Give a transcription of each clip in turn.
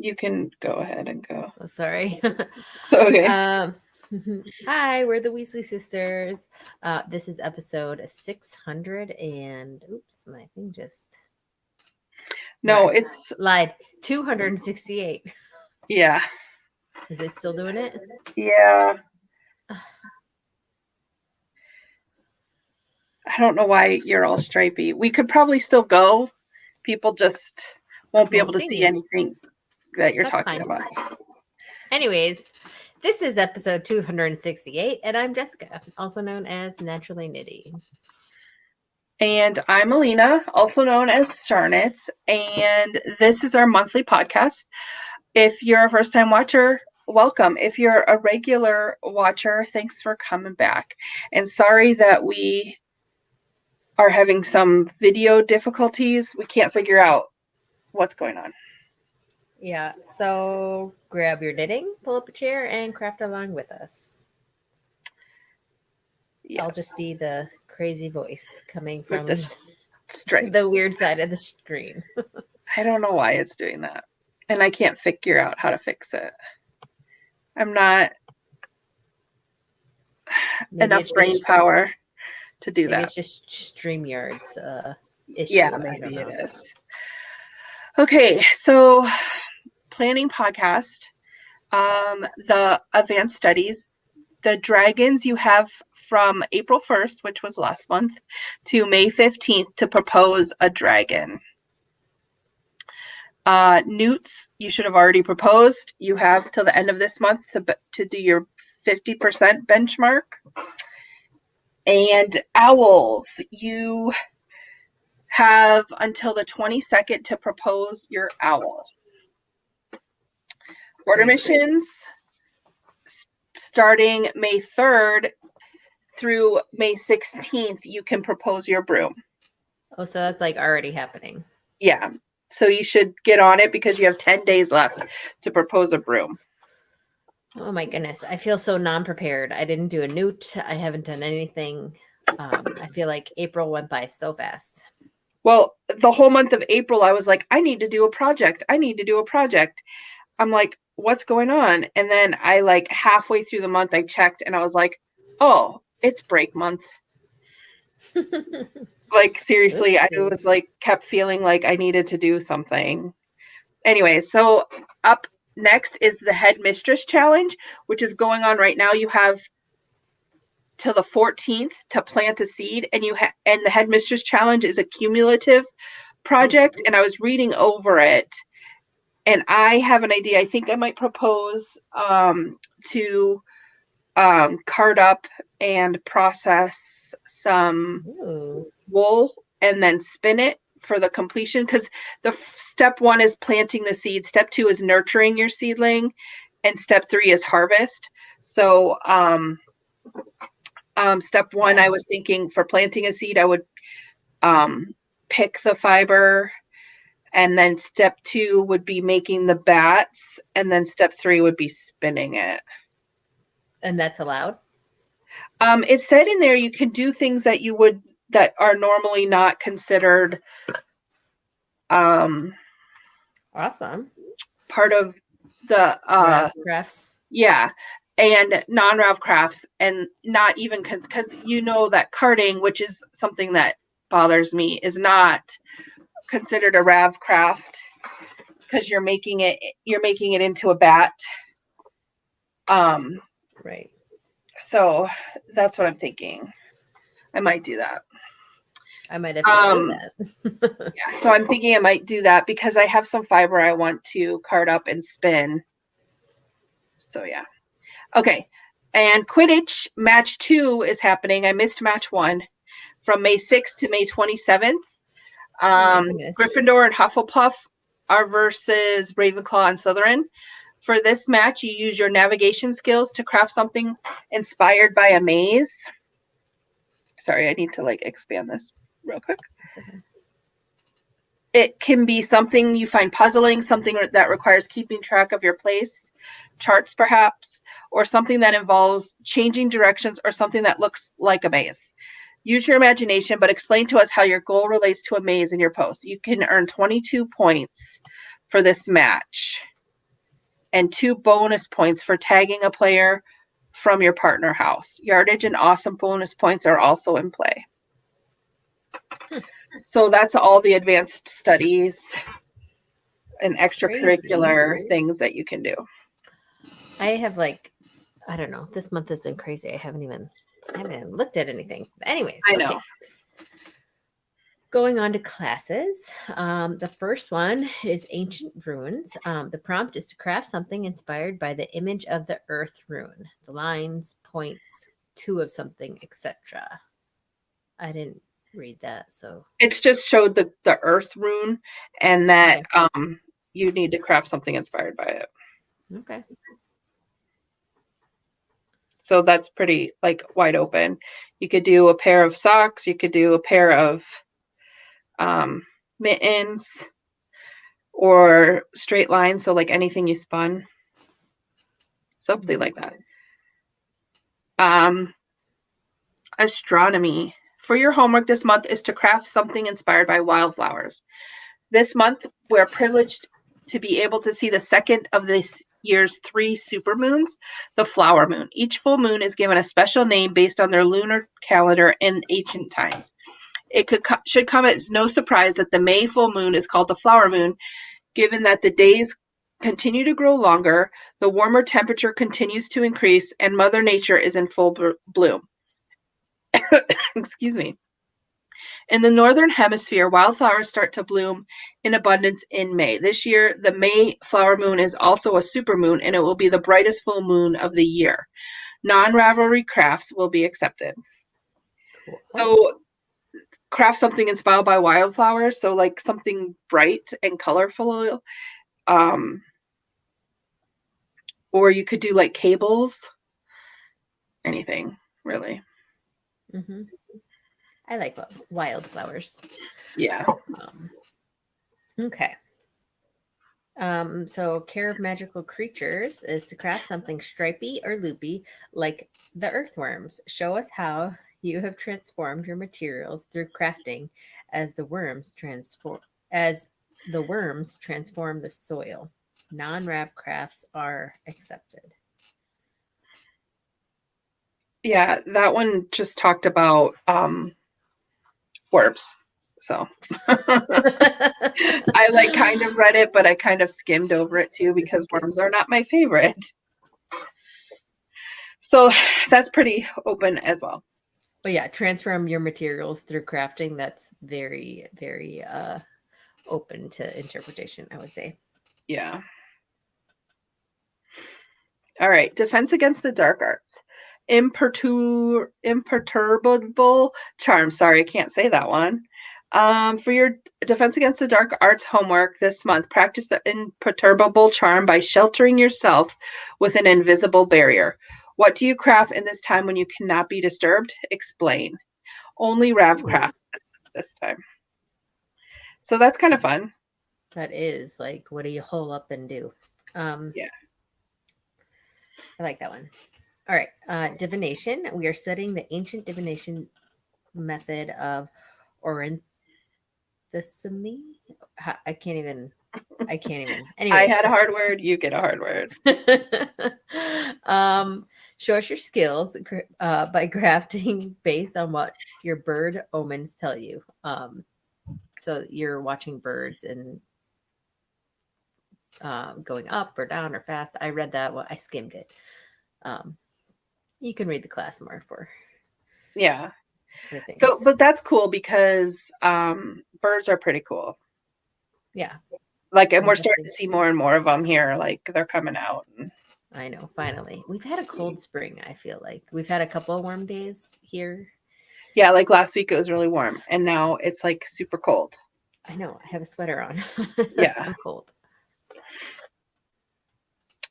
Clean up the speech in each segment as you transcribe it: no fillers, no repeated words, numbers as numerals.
You can go ahead and go. Oh, sorry. So, okay. Hi, we're the Weasley sisters. This is episode 600 and oops, my thing just No, lied. it's lied. 268. Yeah. Is it still doing it? Yeah. I don't know why you're all stripey. We could probably still go. People just won't be able to see me. anything that you're That's talking fine. about. Anyways, this is episode 268, and I'm Jessica, also known as Naturally Nitty. And I'm Allena, also known as Charnitz, and this is our monthly podcast. If you're a first-time watcher, welcome. If you're a regular watcher, thanks for coming back. And sorry that we are having some video difficulties. We can't figure out what's going on. Yeah, so grab your knitting, pull up a chair, and craft along with us. Yes. I'll just be the crazy voice coming from the weird side of the screen. I don't know why it's doing that. And I can't figure out how to fix it. I'm not enough brain power to do that. It's just StreamYard's issue. Yeah, maybe it is. Okay, so planning podcast. The advanced studies. The dragons you have from April 1st, which was last month, to May 15th to propose a dragon. Newts, you should have already proposed. You have till the end of this month to do your 50% benchmark. And owls, you have until the 22nd to propose your owl. Order missions, starting May 3rd through May 16th, you can propose your broom. Oh, so that's like already happening. Yeah. So you should get on it because you have 10 days left to propose a broom. Oh my goodness. I feel so non-prepared. I didn't do a newt. I haven't done anything. I feel like April went by so fast. Well, the whole month of April, I was like, I need to do a project. I'm like, what's going on? And then I like halfway through the month, I checked and I was like, oh, it's break month. Like, seriously, I was like, kept feeling like I needed to do something. Anyway, so up next is the Headmistress Challenge, which is going on right now. You have till the 14th to plant a seed, and and the Headmistress Challenge is a cumulative project. And I was reading over it, and I have an idea. I think I might propose to card up and process some wool and then spin it for the completion, because the step 1 is planting the seed, step 2 is nurturing your seedling, and step 3 is harvest. So step 1, I was thinking for planting a seed, I would pick the fiber, and then step 2 would be making the bats, and then step 3 would be spinning it. And that's allowed? It said in there you can do things that are normally not considered awesome part of the crafts. Yeah, and non-rav crafts, and not even because that carding, which is something that bothers me, is not considered a rav craft because you're making it into a bat. Right. So that's what I'm thinking. I might do that. I might have to do that. Yeah, so I'm thinking I might do that because I have some fiber I want to card up and spin. So yeah. Okay. And Quidditch match 2 is happening. I missed match 1 from May 6th to May 27th. Gryffindor and Hufflepuff are versus Ravenclaw and Slytherin. For this match, you use your navigation skills to craft something inspired by a maze. Sorry, I need to expand this real quick. Okay. It can be something you find puzzling, something that requires keeping track of your place, charts perhaps, or something that involves changing directions, or something that looks like a maze. Use your imagination, but explain to us how your goal relates to a maze in your post. You can earn 22 points for this match. and 2 bonus points for tagging a player from your partner house. Yardage and awesome bonus points are also in play. So that's all the advanced studies and extracurricular things that you can do. I have like, I don't know. This month has been crazy. I haven't even looked at anything. But anyways, I know. Okay. Going on to classes. The first one is Ancient Runes. The prompt is to craft something inspired by the image of the Earth rune, the lines, points, 2 of something, etc. I didn't read that, so it's just showed the Earth rune, and that you need to craft something inspired by it. Okay. So that's pretty like wide open. You could do a pair of socks. You could do a pair of mittens or straight lines. So like anything you spun, something like that. Astronomy. For your homework this month is to craft something inspired by wildflowers. This month, we're privileged to be able to see the second of this year's 3 supermoons, the flower moon. Each full moon is given a special name based on their lunar calendar in ancient times. It should come as no surprise that the May full moon is called the flower moon, given that the days continue to grow longer, the warmer temperature continues to increase, and Mother Nature is in full bloom. Excuse me. In the northern hemisphere, wildflowers start to bloom in abundance in May. This year, the May flower moon is also a supermoon, and it will be the brightest full moon of the year. Non-Ravelry crafts will be accepted. Cool. So craft something inspired by wildflowers, so like something bright and colorful. Or you could do like cables. Anything, really. Mm-hmm. I like wildflowers. Yeah. Okay. So Care of Magical Creatures is to craft something stripy or loopy like the earthworms. Show us how you have transformed your materials through crafting as the worms transform the soil. Non-Rav crafts are accepted. Yeah, that one just talked about worms. So I like kind of read it, but I kind of skimmed over it too because worms are not my favorite. So that's pretty open as well. But yeah, transform your materials through crafting. That's very, very open to interpretation, I would say. Yeah. All right. Defense against the dark arts. Imperturbable charm. Sorry, I can't say that one. For your Defense against the dark arts homework this month, practice the imperturbable charm by sheltering yourself with an invisible barrier. What do you craft in this time when you cannot be disturbed? Explain. Only Rav craft this time. So that's kind of fun. That is like, what do you hole up and do? Yeah. I like that one. All right. Divination. We are studying the ancient divination method of Orinthismy. I can't even. Anyway, I had a hard word. You get a hard word. Show us your skills by crafting based on what your bird omens tell you. So you're watching birds and going up or down or fast. I read that. Well, I skimmed it. You can read the class more for. Yeah. So, but that's cool because birds are pretty cool. Yeah. Like, and we're starting to see more and more of them here. Like, they're coming out. I know. Finally, we've had a cold spring. I feel like we've had a couple of warm days here. Yeah, like last week it was really warm, and now it's like super cold. I know. I have a sweater on. Yeah, I'm cold.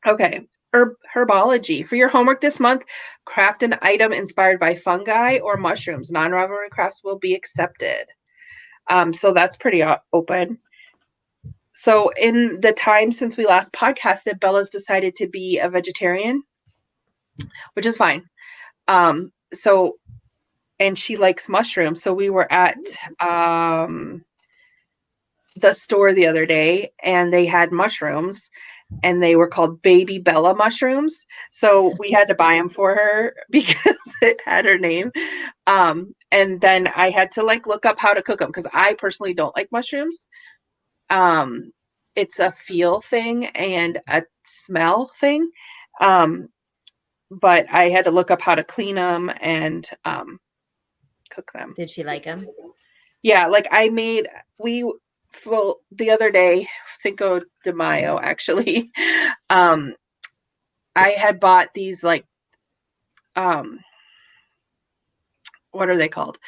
Okay. Herbology. For your homework this month, craft an item inspired by fungi or mushrooms. Non-rivalry crafts will be accepted. So that's pretty open. So in the time since we last podcasted, Bella's decided to be a vegetarian, which is fine. And she likes mushrooms. So we were at the store the other day and they had mushrooms. and they were called Baby Bella mushrooms. So we had to buy them for her because it had her name. And then I had to like look up how to cook them because I personally don't like mushrooms. Um, it's a feel thing and a smell thing. Um, but I had to look up how to clean them and cook them. Did she like them? Yeah, like we well the other day, Cinco de Mayo actually. Um, I had bought these like um what are they called?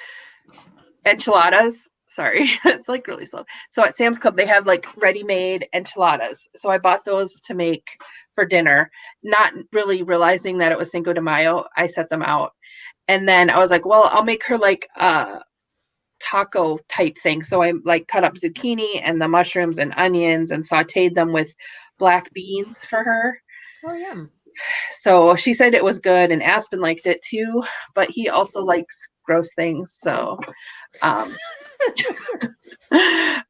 Enchiladas. Sorry, it's like really slow. So at Sam's Club, they have like ready-made enchiladas. So I bought those to make for dinner, not really realizing that it was Cinco de Mayo. I set them out. And then I was like, well, I'll make her like a taco type thing. So I like cut up zucchini and the mushrooms and onions and sauteed them with black beans for her. Oh, yum. So she said it was good, and Aspen liked it too, but he also likes gross things. So um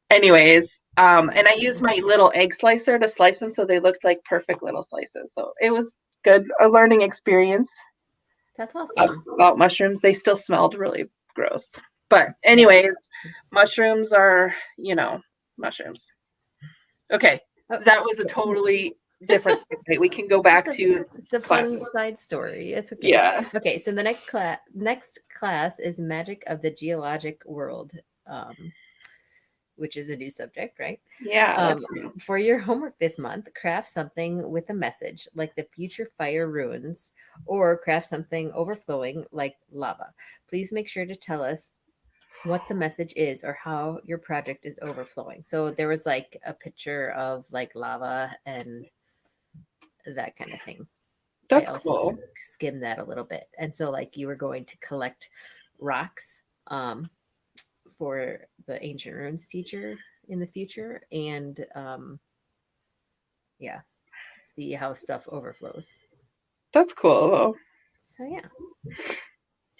anyways, and I used my little egg slicer to slice them so they looked like perfect little slices. So it was good, a learning experience That's awesome. about mushrooms. They still smelled really gross. But Yeah. anyways, mushrooms are, mushrooms. Okay. Oh, That was a totally different story. We can go back to it's a fun classes. side story. It's okay. Yeah. Okay, so the next class is Magic of the Geologic World, which is a new subject, right? Yeah, that's new. For your homework this month, craft something with a message like the future fire ruins, or craft something overflowing like lava. Please make sure to tell us what the message is or how your project is overflowing. So there was like a picture of like lava and that kind of thing. That's I also cool. skimmed that a little bit. And so like you were going to collect rocks for the ancient runes teacher in the future and yeah, see how stuff overflows. That's cool though. So yeah.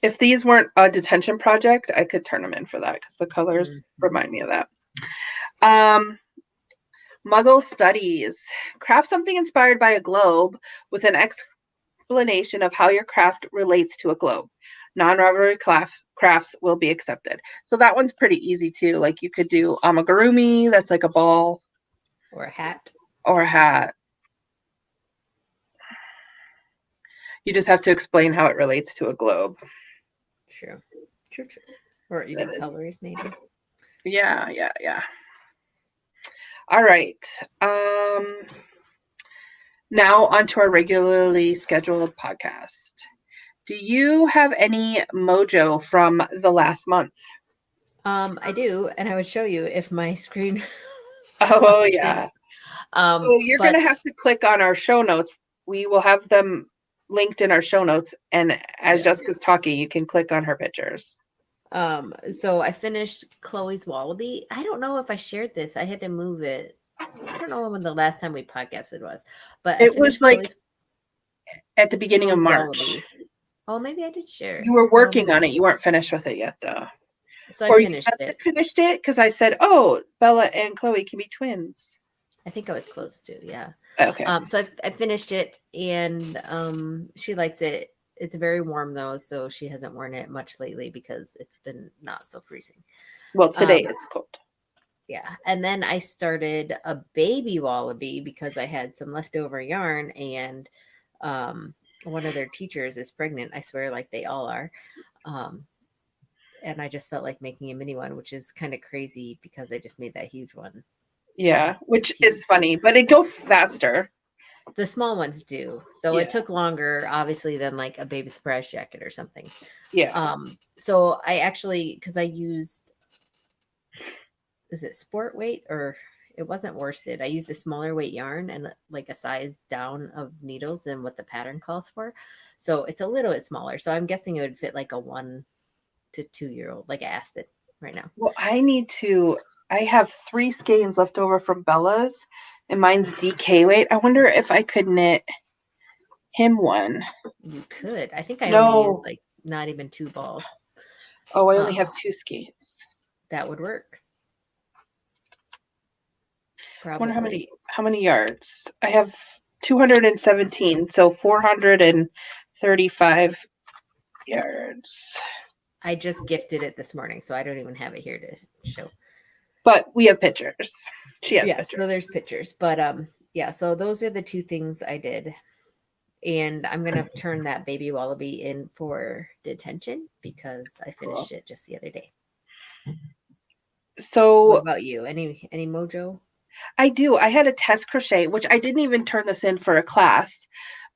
If these weren't a detention project, I could turn them in for that because the colors Mhm. remind me of that. Um, Muggle studies. Craft something inspired by a globe with an explanation of how your craft relates to a globe. Non-robbery crafts will be accepted. So that one's pretty easy too. Like you could do amigurumi, that's like a ball. Or a hat. Or a hat. You just have to explain how it relates to a globe. True. True. Or even colors, maybe. Yeah. All right. Now onto our regularly scheduled podcast. Do you have any mojo from the last month? I do, and I would show you if my screen. Oh yeah. So you're But gonna have to click on our show notes. We will have them linked in our show notes, and as Jessica's talking, you can click on her pictures. so I finished Chloe's Wallaby. I don't know if I shared this. I had to move it. I don't know when the last time we podcasted was, but I It was finished like at the beginning of Chloe's March. Wallaby. Oh, maybe I did share. You were working on it. You weren't finished with it yet, though. So Or I you finished it. finished it because I said, "Oh, Bella and Chloe can be twins." I think I was close to, yeah. Okay. So I finished it, and she likes it. It's very warm though, so she hasn't worn it much lately because it's been not so freezing. Well, today it's cold. Yeah, and then I started a baby wallaby because I had some leftover yarn, and one of their teachers is pregnant. I swear, like they all are. And I just felt like making a mini one, which is kind of crazy because I just made that huge one. Yeah, which is funny, but it goes faster. The small ones do, though it took longer, obviously, than like a baby surprise jacket or something. Yeah. So I actually, because I used, is it sport weight or it wasn't worsted. I used a smaller weight yarn and like a size down of needles than what the pattern calls for. So it's a little bit smaller. So I'm guessing it would fit like a 1 to 2 year old, like Aspen right now. Well, I have 3 skeins left over from Bella's, and mine's DK weight. I wonder if I could knit him one. You could. I think I only used like not even 2 balls. Oh, I only have 2 skeins. That would work. wonder Probably. how many yards. I have 217, so 435 yards. I just gifted it this morning, so I don't even have it here to show. But we have pictures. She has Yeah, pictures. so there's pictures. But yeah, so those are the two things I did. And I'm gonna turn that baby wallaby in for detention because I finished it just the other day. What So about you? Any mojo? I do. I had a test crochet, which I didn't even turn this in for a class.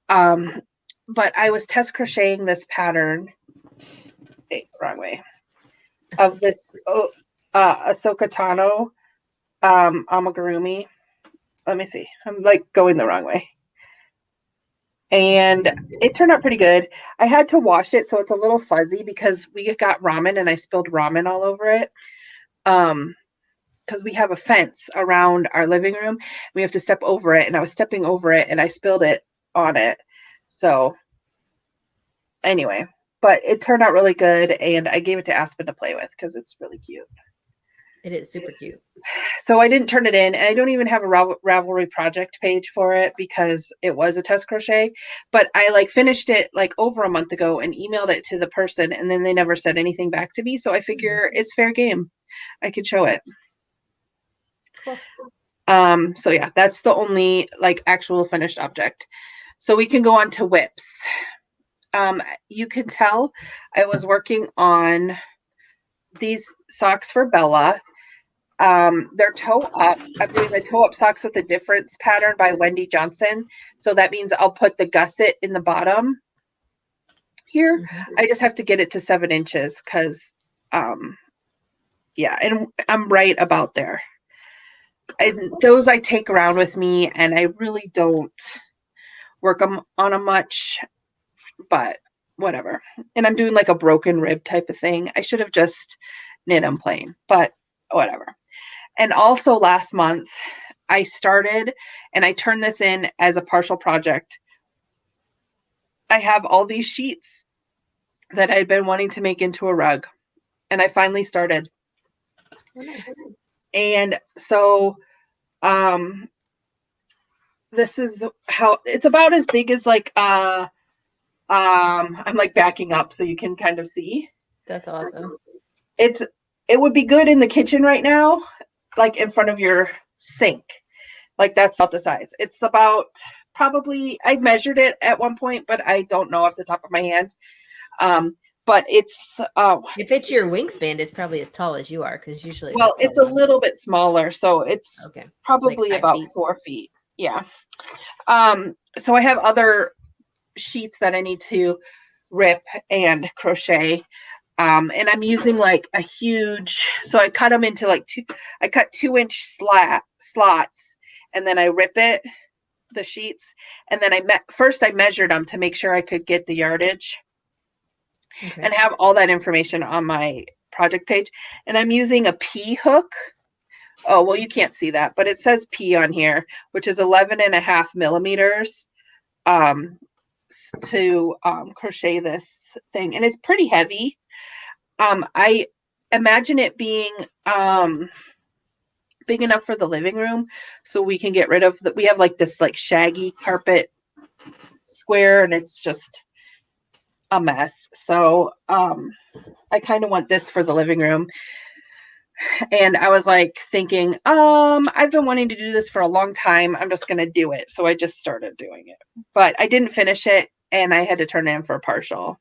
But I was test crocheting this pattern. Wrong way. Of this Ahsoka Tano amigurumi. Let me see. I'm like going the wrong way. And it turned out pretty good. I had to wash it, so it's a little fuzzy because we got ramen and I spilled ramen all over it. Because we have a fence around our living room. We have to step over it, and I was stepping over it and I spilled it on it. So anyway, but it turned out really good, and I gave it to Aspen to play with because it's really cute. It is super cute. So I didn't turn it in, and I don't even have a Ravelry project page for it because it was a test crochet, but I like finished it like over a month ago and emailed it to the person, and then they never said anything back to me. So I figure it's fair game. I could show it. Cool. So yeah, that's the only like actual finished object. So we can go on to whips. You can tell I was working on these socks for Bella. They're toe up. I'm doing the toe up socks with a difference pattern by Wendy Johnson. So that means I'll put the gusset in the bottom here. I just have to get it to 7 inches because, yeah, and I'm right about there. And those I take around with me, and I really don't work on them much, but whatever. And I'm doing like a broken rib type of thing. I should have just knit them plain, but whatever. And also last month, I started, and I turned this in as a partial project. I have all these sheets that I'd been wanting to make into a rug, and I finally started. Oh, nice. And so this is how it's about as big as like I'm like backing up so you can kind of see. That's awesome. It would be good in the kitchen right now, like in front of your sink. Like that's not the size. It's about probably, I measured it at one point, but I don't know off the top of my hands. But it's if it's your wingspan, it's probably as tall as you are because usually it's a little bit smaller, so it's okay, probably like about 5 feet. 4 feet. Yeah. So I have other sheets that I need to rip and crochet. And I'm using like a huge, so I cut them into like I cut 2-inch slots, and then I rip the sheets, and then first I measured them to make sure I could get the yardage, and have all that information on my project page. And I'm using a P hook. Oh, well, you can't see that, but it says P on here, which is 11.5 millimeters to crochet this thing. And it's pretty heavy. I imagine it being big enough for the living room so we can get rid of we have like this like shaggy carpet square, and it's just a mess. So I kind of want this for the living room. And I was like thinking, I've been wanting to do this for a long time. I'm just going to do it. So I just started doing it, but I didn't finish it, and I had to turn it in for a partial.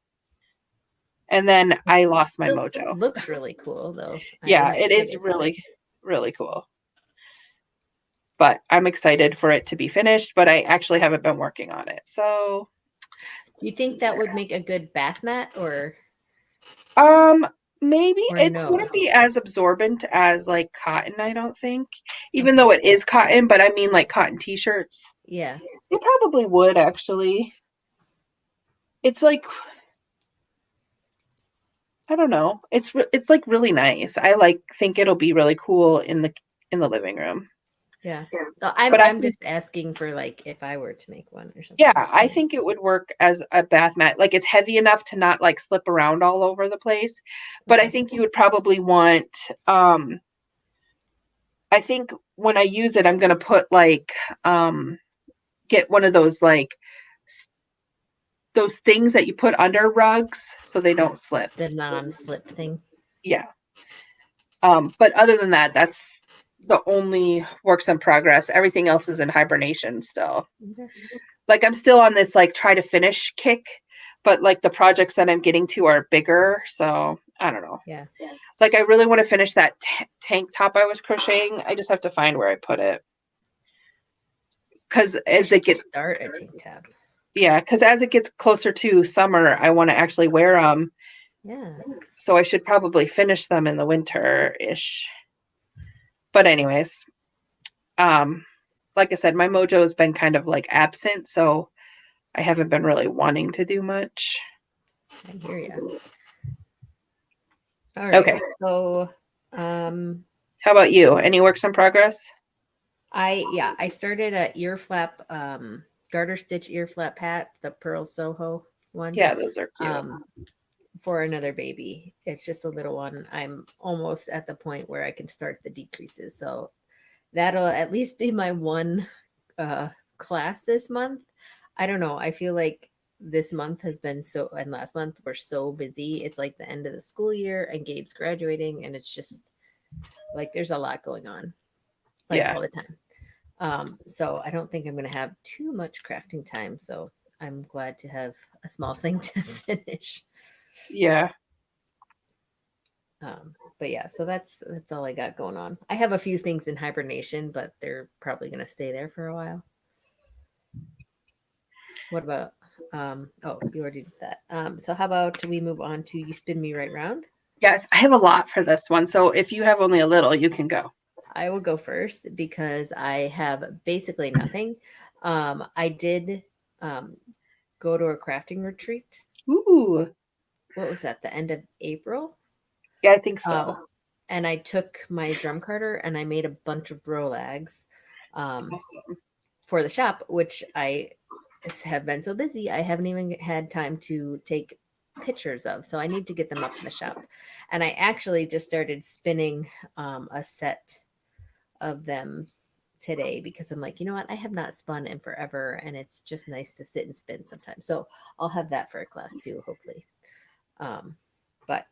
And then I lost my mojo. Looks really cool though. Yeah, it is really, really cool. But I'm excited for it to be finished, but I actually haven't been working on it. So you think that would make a good bath mat or maybe it wouldn't be as absorbent as like cotton, I don't think. Even though it is cotton, but I mean like cotton t-shirts. Yeah. It probably would actually. It's like, I don't know. It's like really nice. I like think it'll be really cool in the living room. Yeah. I'm just asking for like if I were to make one or something. Yeah, I think it would work as a bath mat. Like it's heavy enough to not like slip around all over the place. But I think you would probably want I think when I use it, I'm going to put like, get one of those like those things that you put under rugs so they don't slip. The non-slip thing. Yeah. But other than that, that's the only works in progress. Everything else is in hibernation still. Okay. Like I'm still on this like try to finish kick, but like the projects that I'm getting to are bigger, so I don't know. Yeah. Like I really want to finish that tank top I was crocheting. I just have to find where I put it. Cuz as it gets start a tank top. Yeah, cuz as it gets closer to summer, I want to actually wear them. Yeah. So I should probably finish them in the winter-ish. But anyways, like I said, my mojo has been kind of like absent, so I haven't been really wanting to do much. I hear you. All right. Okay. So, how about you? Any works in progress? I started a ear flap, garter stitch ear flap hat, the Pearl Soho one. Yeah, those are cute. For another baby. It's just a little one. I'm almost at the point where I can start the decreases. So that'll at least be my one class this month. I don't know. I feel like this month has been so, and last month we're so busy. It's like the end of the school year and Gabe's graduating, and it's just like there's a lot going on, like all the time. So I don't think I'm going to have too much crafting time. So I'm glad to have a small thing to finish. Yeah. But yeah, so that's all I got going on. I have a few things in hibernation, but they're probably going to stay there for a while. What about oh, you already did that. So how about we move on to You Spin Me Right Round? Yes, I have a lot for this one. So if you have only a little, you can go. I will go first because I have basically nothing. I did go to a crafting retreat. Ooh. What was that? The end of April? Yeah, I think so. And I took my drum carder and I made a bunch of rolags Awesome. for the shop, which I have been so busy I haven't even had time to take pictures of. So I need to get them up in the shop. And I actually just started spinning a set of them today because I'm like, you know what? I have not spun in forever, and it's just nice to sit and spin sometimes. So I'll have that for a class too, hopefully. But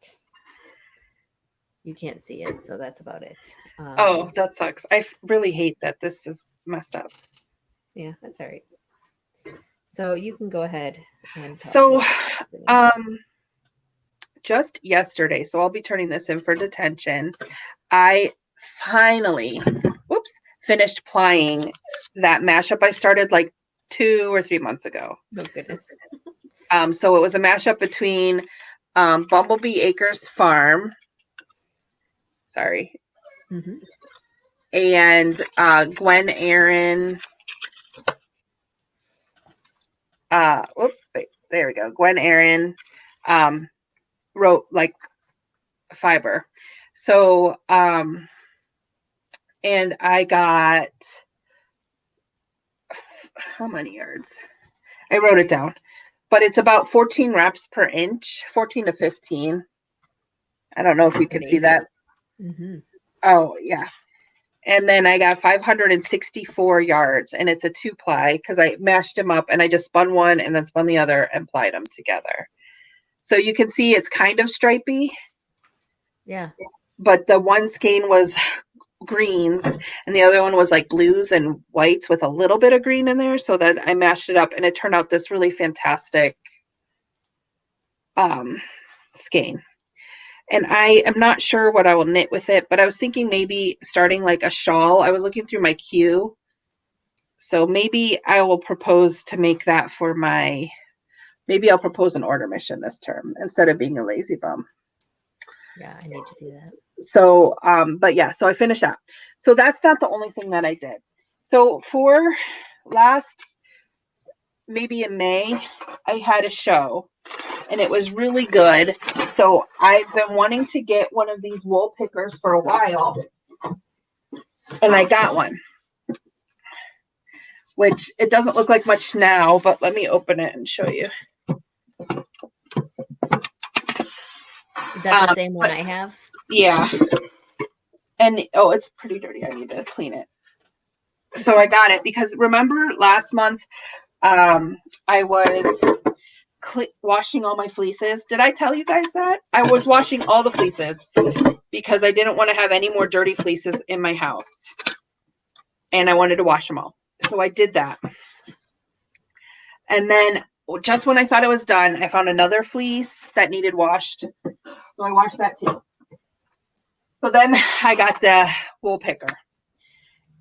you can't see it, so that's about it. Oh, that sucks. I really hate that this is messed up. Yeah, that's all right. So you can go ahead and so just yesterday, so I'll be turning this in for detention. I finally finished plying that mashup I started like 2 or 3 months ago. Oh goodness. So it was a mashup between Bumblebee Acres Farm. Sorry. Mm-hmm. And Gwen Erin. There we go. Gwen Erin wrote like fiber. So, and I got how many yards? I wrote it down, but it's about 14 wraps per inch, 14 to 15. I don't know if you can see that. Mm-hmm. Oh, yeah. And then I got 564 yards, and it's a 2-ply because I mashed them up and I just spun one and then spun the other and plied them together. So you can see it's kind of stripy. Yeah. But the one skein was greens and the other one was like blues and whites with a little bit of green in there. So that I mashed it up and it turned out this really fantastic skein. And I am not sure what I will knit with it, but I was thinking maybe starting like a shawl. I was looking through my queue. So maybe I will propose to make that for maybe I'll propose an order mission this term instead of being a lazy bum. Yeah, I need to do that. So, but yeah, so I finished that. So that's not the only thing that I did. So for maybe in May, I had a show and it was really good. So I've been wanting to get one of these wool pickers for a while, and I got one, which it doesn't look like much now, but let me open it and show you. Is that the same one I have? Yeah. And oh, it's pretty dirty. I need to clean it. So I got it because remember last month I was washing all my fleeces. Did I tell you guys that? I was washing all the fleeces because I didn't want to have any more dirty fleeces in my house. And I wanted to wash them all. So I did that. And then just when I thought it was done, I found another fleece that needed washed. So I washed that too. So then I got the wool picker.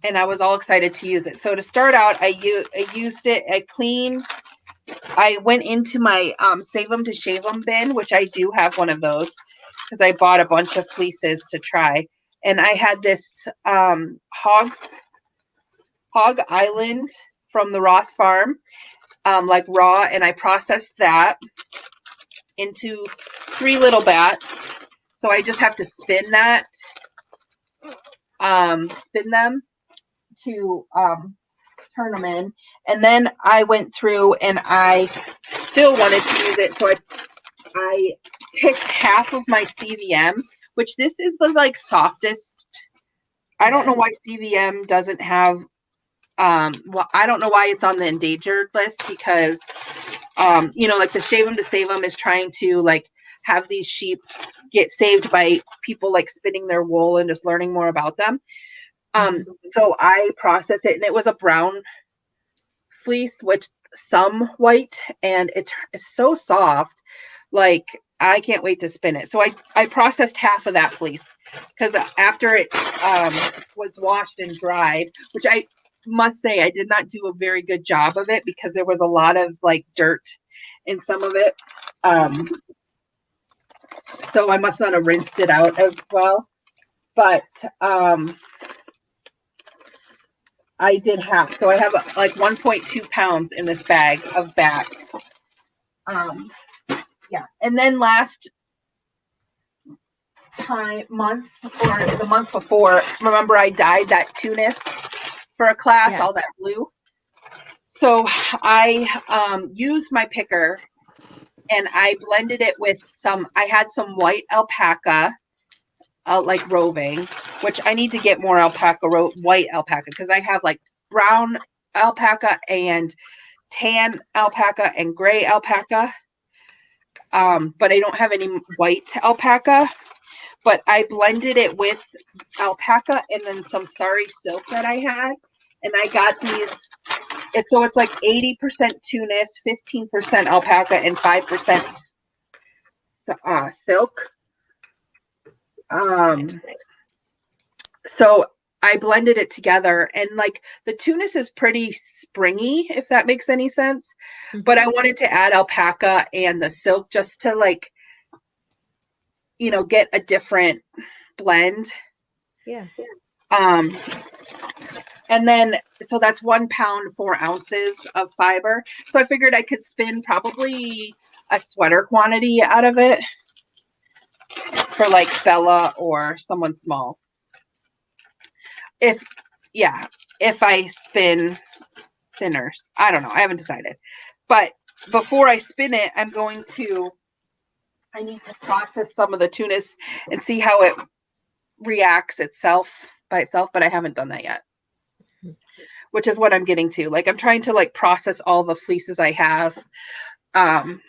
And I was all excited to use it. So to start out, I used it. I went into my Save 'em to Shave 'em bin, which I do have one of those because I bought a bunch of fleeces to try. And I had this Hog Island from the Ross Farm, like raw, and I processed that into 3 little bats. So I just have to spin them to turn them in. And then I went through and I still wanted to use it. So I picked half of my CVM, which this is the like softest. I don't know why CVM doesn't have, well, I don't know why it's on the endangered list because, like the Shave 'em to Save 'em is trying to like have these sheep get saved by people like spinning their wool and just learning more about them. So I processed it and it was a brown fleece with some white and it's so soft. Like I can't wait to spin it. So I processed half of that fleece because after it was washed and dried, which I must say I did not do a very good job of it because there was a lot of like dirt in some of it. So I must not have rinsed it out as well. But I did half. So I have like 1.2 pounds in this bag of bats. Yeah. And then last month or the month before, remember I dyed that tunis for a class, all that blue. So I used my picker and I blended it with I had some white alpaca, like roving, which I need to get more white alpaca because I have like brown alpaca and tan alpaca and gray alpaca. But I don't have any white alpaca. But I blended it with alpaca and then some sari silk that I had. And I got these. So it's like 80% tunis, 15% alpaca, and 5% silk. So I blended it together and like the tunis is pretty springy, if that makes any sense. Mm-hmm. But I wanted to add alpaca and the silk just to like, get a different blend. Yeah. And then, so that's 1 pound, 4 ounces of fiber. So I figured I could spin probably a sweater quantity out of it for like Bella or someone small. If I spin thinners, I don't know. I haven't decided. But before I spin it, I need to process some of the tunis and see how it reacts by itself, but I haven't done that yet. Which is what I'm getting to. Like I'm trying to like process all the fleeces I have. And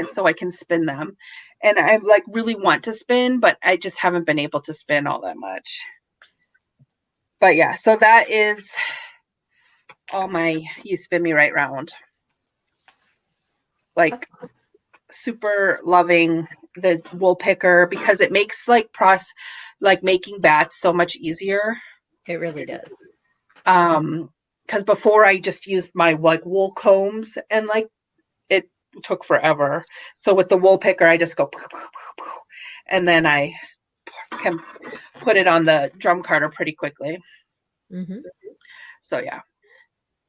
so I can spin them. And I like really want to spin, but I just haven't been able to spin all that much. But yeah, so that is all my You Spin Me Right round. Like super loving the wool picker because it makes like making bats so much easier. It really does. Because before I just used my like wool combs and like it took forever. So with the wool picker, I just go and then I can put it on the drum carder pretty quickly. Mm-hmm. So yeah.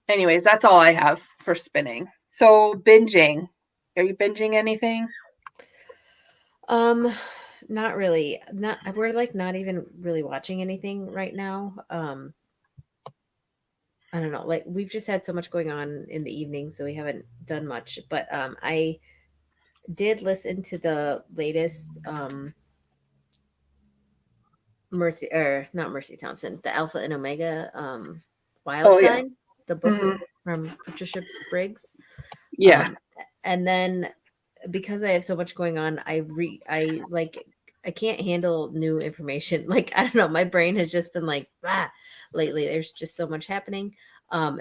Anyways, that's all I have for spinning. So binging. Are you binging anything? Not really. We're like not even really watching anything right now. I don't know. Like we've just had so much going on in the evening, so we haven't done much. But I did listen to the latest not Mercy Thompson, the Alpha and Omega Wild Oh yeah. Side, the book Hmm. from Patricia Briggs. Yeah. And then because I have so much going on, I can't handle new information. Like I don't know, my brain has just been like lately. There's just so much happening.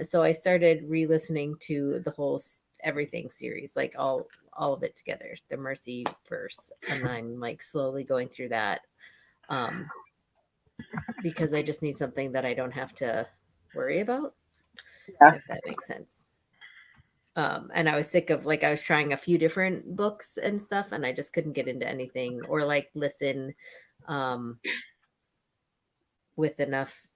So I started re-listening to the whole everything series, like all of it together, the Mercy verse, and I'm like slowly going through that. Um, because I just need something that I don't have to worry about, Yeah. if that makes sense. And I was sick of like I was trying a few different books and stuff, and I just couldn't get into anything or like listen um, with enough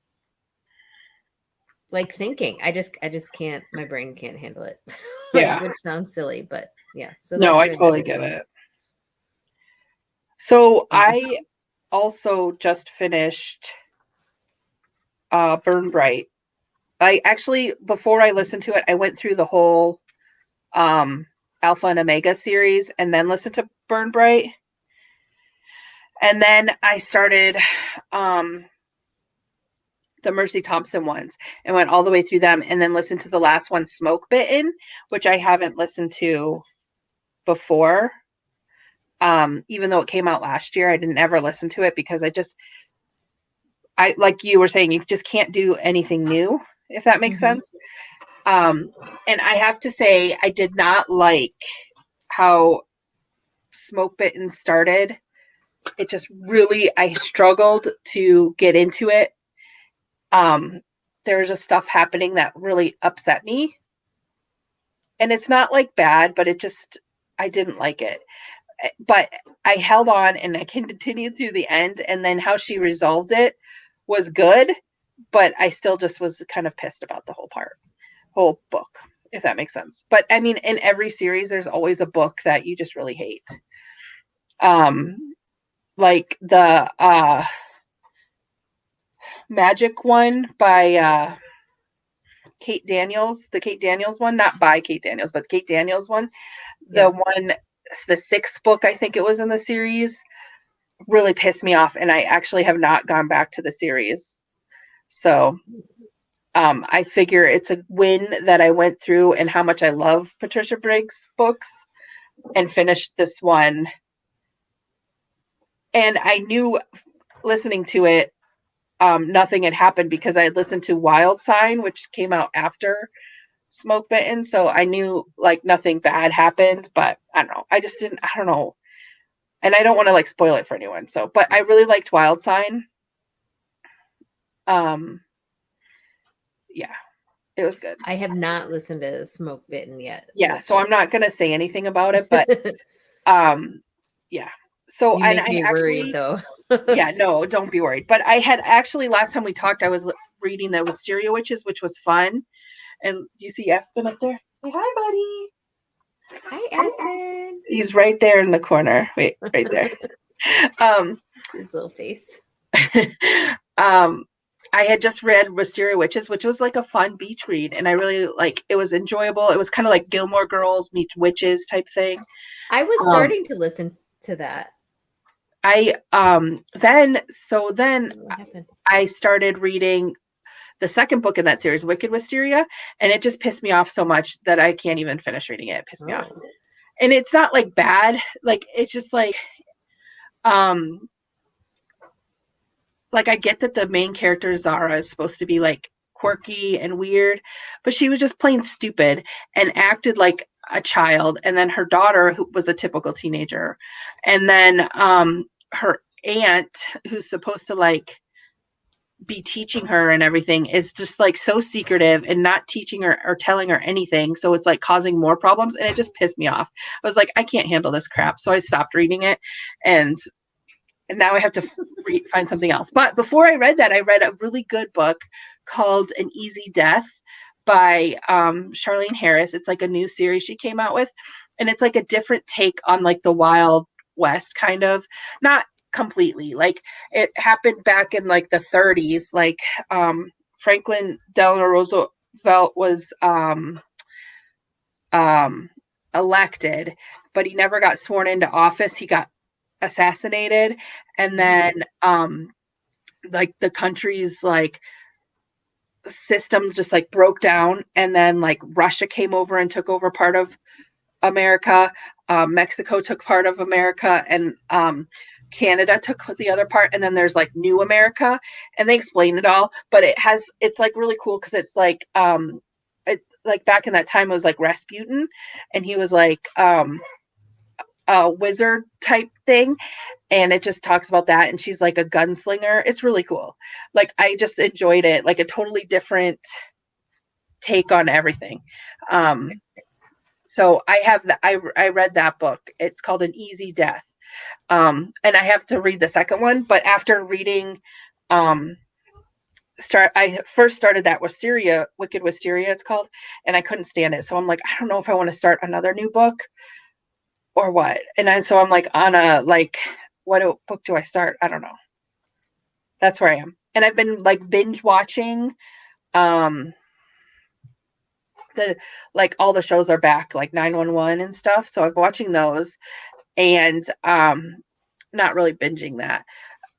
like thinking. I just can't. My brain can't handle it. Like, Yeah. which sounds silly, but yeah. So No, that's I where that totally is. get it. So Um, I also just finished Burn Bright. I actually, before I listened to it, I went through the whole um Alpha and Omega series and then listened to Burn Bright. And then I started um the Mercy Thompson ones and went all the way through them and then listened to the last one, Smoke Bitten, which I haven't listened to before. Even though it came out last year, I didn't ever listen to it because I like you were saying, you just can't do anything new, if that makes mhm. sense. Um, and I have to say, I did not like how Smoke Bitten started. It just really, I struggled to get into it. Um, there was just stuff happening that really upset me. And it's not like bad, but I didn't like it. But I held on and I continued through the end. And then how she resolved it was good, but I still just was kind of pissed about the whole book, if that makes sense. But I mean, in every series, there's always a book that you just really hate. Like the magic one by Kate Daniels, the Kate Daniels one, not by Kate Daniels, but Kate Daniels one, the Yeah. one, the sixth book, I think it was in the series, really pissed me off. And I actually have not gone back to the series. So I figure it's a win that I went through and how much I love Patricia Briggs books and finished this one. And I knew listening to it, nothing had happened because I had listened to Wild Sign, which came out after Smoke Bitten. So I knew like nothing bad happened, but I don't know. I don't know. And I don't want to like spoil it for anyone. So, but I really liked Wild Sign. Um, yeah, it was good. I have not listened to Smoke Bitten yet, Yeah. So which I'm not going to say anything about it, but um, yeah. So, you and make I me worried actually, though. yeah, no, don't be worried. But I had actually, last time we talked, I was reading the Wisteria Witches, which was fun. And do you see Aspen up there? Say hi, Hi, buddy. Aspen. He's right there in the corner. Wait, right there. Um, His little face. um, I had just read Wisteria Witches, which was like a fun beach read, and I really like. It was enjoyable. It was kind of like Gilmore Girls meets witches type thing. I was Um, starting to listen to that. I then What happened? I started reading the second book in that series, Wicked Wisteria, and it just pissed me off so much that I can't even finish reading it. It pissed me off. Oh. And it's not like bad, like it's just um like I get that the main character Zara is supposed to be like quirky and weird, but she was just plain stupid and acted like a child. And then her daughter, who was a typical teenager, and then her aunt, who's supposed to like be teaching her and everything, is just like so secretive and not teaching her or telling her anything. So it's like causing more problems, and it just pissed me off. I was like, I can't handle this crap. So I stopped reading it, and now I have to find something else. But before I read that, I read a really good book called An Easy Death by Charlene Harris. It's like a new series she came out with, and it's like a different take on like the Wild West, kind of, not completely. Like it happened back in like the 30s. Like Franklin Delano Roosevelt was um, elected, but he never got sworn into office. He got assassinated, and then like the country's like systems just like broke down, and then like Russia came over and took over part of America. Mexico took part of America, and Canada took the other part. And then there's like New America, and they explain it all. But it's like really cool because it's like back in that time it was like Rasputin, and he was like a wizard type thing, and it just talks about that. And she's like a gunslinger. It's really cool. Like I just enjoyed it, like a totally different take on everything. So I have I read that book. It's called An Easy Death. And I have to read the second one, but after reading I first started that Wisteria, Wicked Wisteria it's called, and I couldn't stand it. So I'm like, I don't know if I want to start another new book or what. So I'm like on a like, book do I start? I don't know. That's where I am. And I've been like binge watching the like all the shows are back, like 911 and stuff. So I'm watching those, and not really binging that.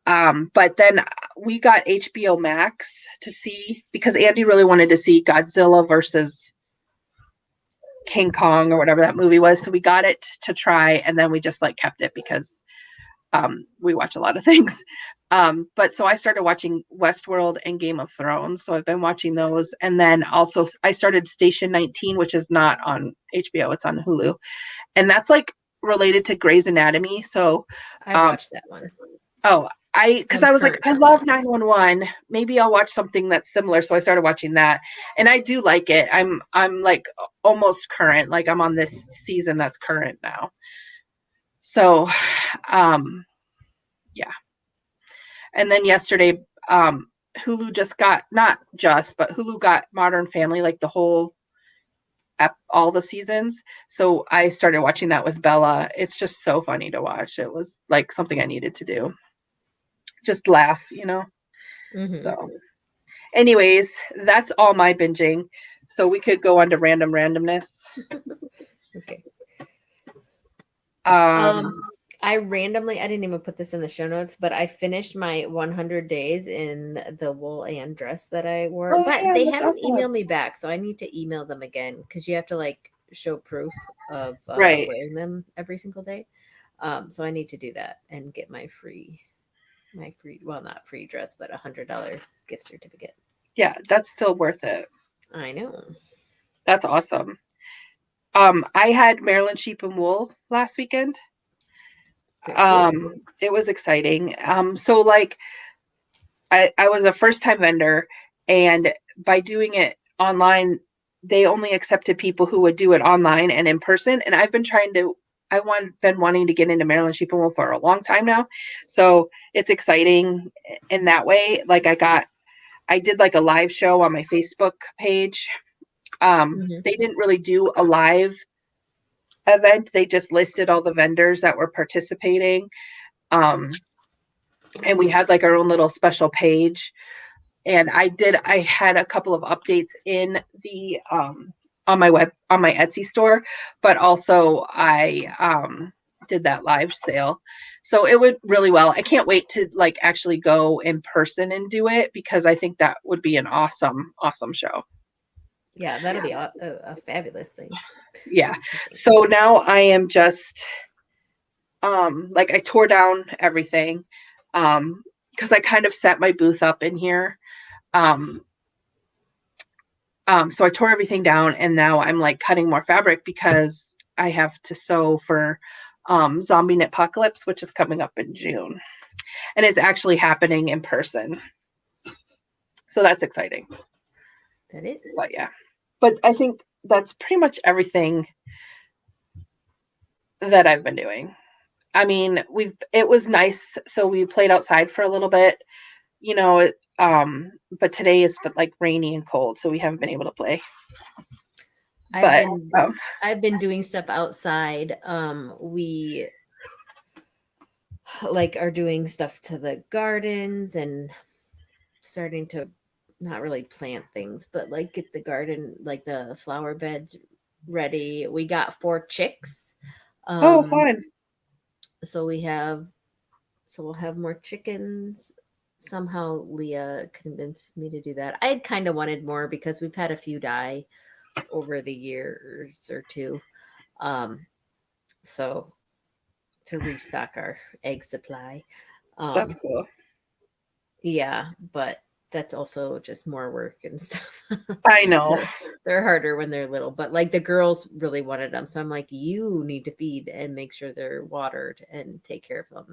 But then we got HBO Max to see, because Andy really wanted to see Godzilla versus King Kong or whatever that movie was. So we got it to try, and then we just like kept it because we watch a lot of things. But so I started watching Westworld and Game of Thrones. So I've been watching those. And then also I started Station 19, which is not on HBO, it's on Hulu. And that's like related to Grey's Anatomy. So I watched that one. Oh, because I was like, I love 911. Maybe I'll watch something that's similar. So I started watching that, and I do like it. I'm like almost current. Like I'm on this season that's current now. So, yeah. And then yesterday, Hulu just got, not just, but Hulu got Modern Family, like the whole all the seasons. So I started watching that with Bella. It's just so funny to watch. It was like something I needed to do. Just laugh, you know. So anyways, that's all my binging. So we could go on to random randomness. Okay. I didn't even put this in the show notes, but I finished my 100 days in the wool and dress that I wore. But they haven't emailed me back, so I need to email them again, because you have to like show proof of wearing them every single day. So I need to do that and get my free, well, not free dress, but $100 gift certificate. Yeah, that's still worth it. I know. That's awesome. I had Maryland Sheep and Wool last weekend. It was exciting. So like I was a first time vendor, and by doing it online, they only accepted people who would do it online and in person. And I've been been wanting to get into Maryland Sheep and Wool for a long time now. So it's exciting in that way. Like I did like a live show on my Facebook page. They didn't really do a live event. They just listed all the vendors that were participating. And we had like our own little special page. And I had a couple of updates in the on my Etsy store, but also I did that live sale. So it went really well. I can't wait to like actually go in person and do it, because I think that would be an awesome show. Yeah, that'll be a fabulous thing. Yeah. So now I am just like I tore down everything because I kind of set my booth up in here. So I tore everything down, and now I'm like cutting more fabric because I have to sew for Zombie Knit Apocalypse, which is coming up in June, and it's actually happening in person. So that's exciting. That is. But yeah, but I think that's pretty much everything that I've been doing. I mean, it was nice. So we played outside for a little bit, you know, but today is like rainy and cold, so we haven't been able to play. I've been doing stuff outside. We like are doing stuff to the gardens and starting to not really plant things, but like get the garden, like the flower beds ready. We got 4 chicks. Fun. So we'll have more chickens somehow Leah convinced me to do that. I had kind of wanted more because we've had a few die over the years or two. Um, so to restock our egg supply. That's Um, cool. yeah, but that's also just more work and stuff. I know. They're harder when they're little, but like the girls really wanted them. So I'm like, you need to feed and make sure they're watered and take care of them.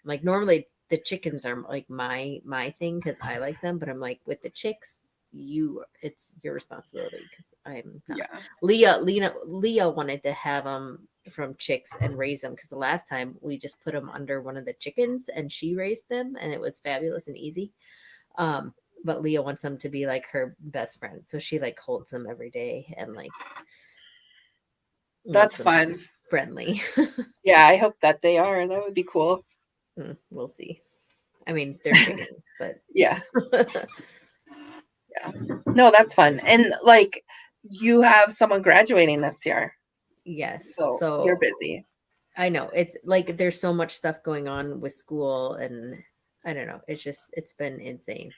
Like normally the chickens are like my thing because I like them, but I'm like with the chicks, it's your responsibility because I'm not. Yeah. Leah wanted to have them from chicks and raise them because the last time we just put them under one of the chickens and she raised them and it was fabulous and easy. Um, but Leah wants them to be like her best friend. So she like holds them every day and like wants That's them to be fun. friendly. Yeah, I hope that they are. That would be cool. We'll see. I mean, they're chickens, but Yeah. Yeah. No, that's fun. And like you have someone graduating this year. yes. So you're So busy. I know it's like there's so much stuff going on with school and I don't know. It's been insane.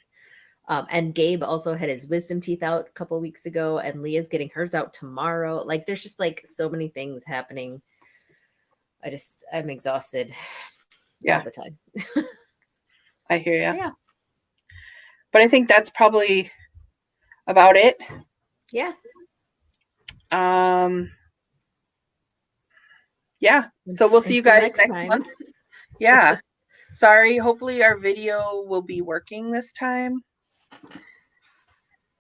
And Gabe also had his wisdom teeth out a couple weeks ago, and Leah's getting hers out tomorrow. Like, there's just like so many things happening. I'm exhausted all Yeah, the time. I hear you. Yeah. But I think that's probably about it. Yeah. Um yeah. So we'll see you Until guys next next time. month. Yeah. Sorry. Hopefully our video will be working this time.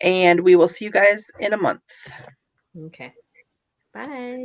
And we will see you guys in a month. Okay. Bye.